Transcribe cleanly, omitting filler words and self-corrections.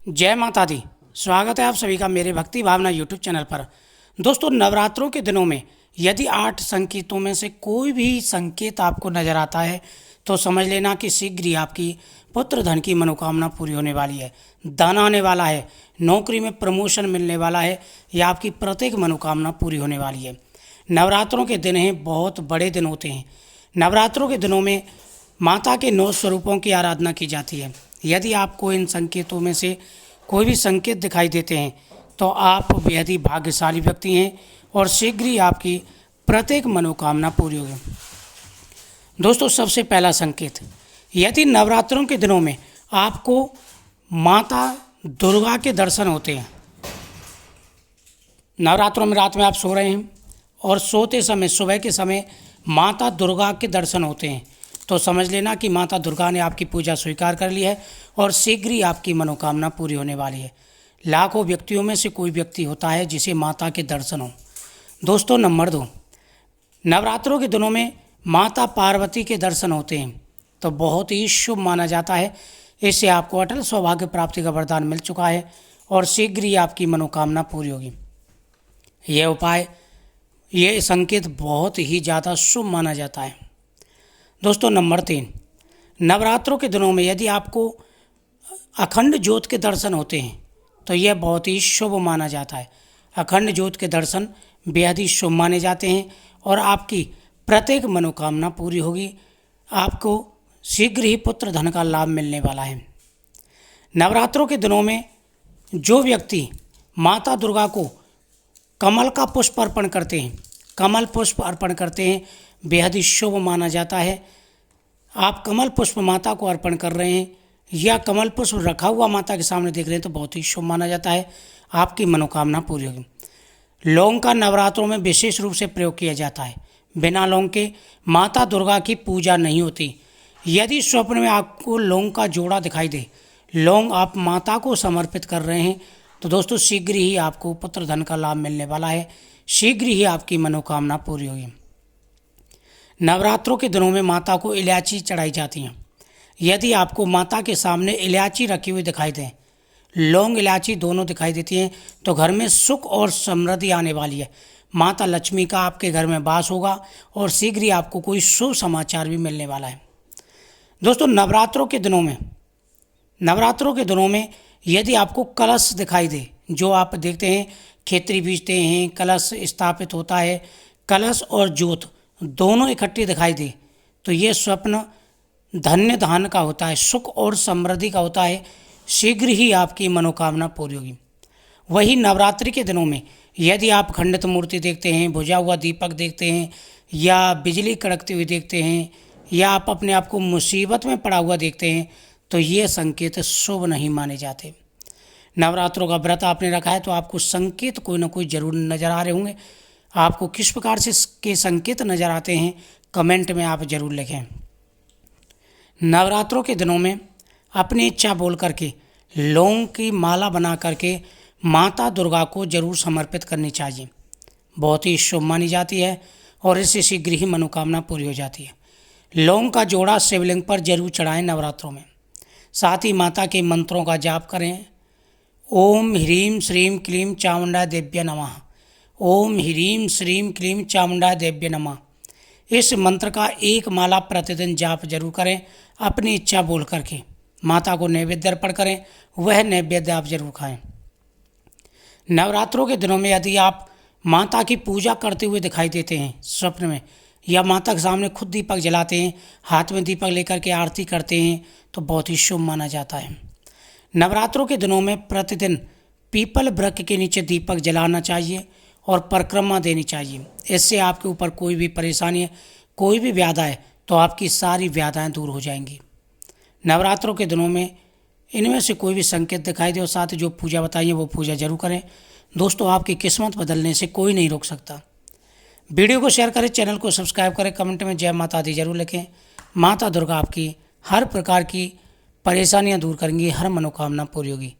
जय माता दी। स्वागत है आप सभी का मेरे भक्ति भावना यूट्यूब चैनल पर। दोस्तों, नवरात्रों के दिनों में यदि 8 संकेतों में से कोई भी संकेत आपको नजर आता है तो समझ लेना कि शीघ्र ही आपकी पुत्र धन की मनोकामना पूरी होने वाली है, धन आने वाला है, नौकरी में प्रमोशन मिलने वाला है या आपकी प्रत्येक मनोकामना पूरी होने वाली है। नवरात्रों के दिन हैं, बहुत बड़े दिन होते हैं। नवरात्रों के दिनों में माता के 9 स्वरूपों की आराधना की जाती है। यदि आपको इन संकेतों में से कोई भी संकेत दिखाई देते हैं तो आप बेहद ही भाग्यशाली व्यक्ति हैं और शीघ्र ही आपकी प्रत्येक मनोकामना पूरी होगी। दोस्तों, सबसे पहला संकेत, यदि नवरात्रों के दिनों में आपको माता दुर्गा के दर्शन होते हैं, नवरात्रों में रात में आप सो रहे हैं और सोते समय सुबह के समय माता दुर्गा के दर्शन होते हैं तो समझ लेना कि माता दुर्गा ने आपकी पूजा स्वीकार कर ली है और शीघ्र ही आपकी मनोकामना पूरी होने वाली है। लाखों व्यक्तियों में से कोई व्यक्ति होता है जिसे माता के दर्शन हो। दोस्तों, नंबर 2, नवरात्रों के दिनों में माता पार्वती के दर्शन होते हैं तो बहुत ही शुभ माना जाता है। इससे आपको अटल सौभाग्य प्राप्ति का वरदान मिल चुका है और शीघ्र ही आपकी मनोकामना पूरी होगी। यह उपाय, ये संकेत बहुत ही ज़्यादा शुभ माना जाता है। दोस्तों, नंबर 3, नवरात्रों के दिनों में यदि आपको अखंड ज्योत के दर्शन होते हैं तो यह बहुत ही शुभ माना जाता है। अखंड ज्योत के दर्शन बेहद ही शुभ माने जाते हैं और आपकी प्रत्येक मनोकामना पूरी होगी। आपको शीघ्र ही पुत्र धन का लाभ मिलने वाला है। नवरात्रों के दिनों में जो व्यक्ति माता दुर्गा को कमल का पुष्प अर्पण करते हैं, कमल पुष्प अर्पण करते हैं, बेहद ही शुभ माना जाता है। आप कमल पुष्प माता को अर्पण कर रहे हैं या कमल पुष्प रखा हुआ माता के सामने देख रहे हैं तो बहुत ही शुभ माना जाता है, आपकी मनोकामना पूरी होगी। लौंग का नवरात्रों में विशेष रूप से प्रयोग किया जाता है। बिना लौंग के माता दुर्गा की पूजा नहीं होती। यदि स्वप्न में आपको लौंग का जोड़ा दिखाई दे, लौंग आप माता को समर्पित कर रहे हैं तो दोस्तों शीघ्र ही आपको पुत्र धन का लाभ मिलने वाला है, शीघ्र ही आपकी मनोकामना पूरी होगी। नवरात्रों के दिनों में माता को इलायची चढ़ाई जाती हैं। यदि आपको माता के सामने इलायची रखी हुई दिखाई दे, लौंग इलायची दोनों दिखाई देती हैं तो घर में सुख और समृद्धि आने वाली है। माता लक्ष्मी का आपके घर में वास होगा और शीघ्र ही आपको कोई शुभ समाचार भी मिलने वाला है। दोस्तों, नवरात्रों के दिनों में यदि आपको कलश दिखाई दे, जो आप देखते हैं खेतरी बीजते हैं, कलश स्थापित होता है, कलश और जोत दोनों इकट्ठी दिखाई दे तो ये स्वप्न धन्य धान का होता है, सुख और समृद्धि का होता है, शीघ्र ही आपकी मनोकामना पूरी होगी। वही नवरात्रि के दिनों में यदि आप खंडित मूर्ति देखते हैं, बुझा हुआ दीपक देखते हैं या बिजली कड़कती हुई देखते हैं या आप अपने आप को मुसीबत में पड़ा हुआ देखते हैं तो ये संकेत शुभ नहीं माने जाते। नवरात्रों का व्रत आपने रखा है तो आपको संकेत कोई ना कोई जरूर नज़र आ रहे होंगे। आपको किस प्रकार से के संकेत नज़र आते हैं कमेंट में आप जरूर लिखें। नवरात्रों के दिनों में अपनी इच्छा बोल करके लौंग की माला बना करके माता दुर्गा को जरूर समर्पित करनी चाहिए, बहुत ही शुभ मानी जाती है और इससे शीघ्र ही मनोकामना पूरी हो जाती है। लौंग का जोड़ा शिवलिंग पर जरूर चढ़ाएं नवरात्रों में। साथ ही माता के मंत्रों का जाप करें। ओम ह्रीं श्रीं क्लीं चामुंडा देव्य नमः, ओम ह्रीं श्रीं क्लीं चामुंडा देव्य नमः। इस मंत्र का एक माला प्रतिदिन जाप जरूर करें। अपनी इच्छा बोल करके माता को नैवेद्य अर्पण करें, वह नैवेद्य आप जरूर खाएं। नवरात्रों के दिनों में यदि आप माता की पूजा करते हुए दिखाई देते हैं स्वप्न में या माता के सामने खुद दीपक जलाते हैं, हाथ में दीपक लेकर के आरती करते हैं तो बहुत ही शुभ माना जाता है। नवरात्रों के दिनों में प्रतिदिन पीपल वृक्ष के नीचे दीपक जलाना चाहिए और परिक्रमा देनी चाहिए। इससे आपके ऊपर कोई भी परेशानी है, कोई भी व्याधा है तो आपकी सारी व्याधाएं दूर हो जाएंगी। नवरात्रों के दिनों में इनमें से कोई भी संकेत दिखाई दे और साथ ही जो पूजा बताइए वो पूजा जरूर करें। दोस्तों, आपकी किस्मत बदलने से कोई नहीं रोक सकता। वीडियो को शेयर करें, चैनल को सब्सक्राइब करें, कमेंट में जय माता दी जरूर लिखें। माता दुर्गा आपकी हर प्रकार की परेशानियां दूर करेंगी, हर मनोकामना पूरी होगी।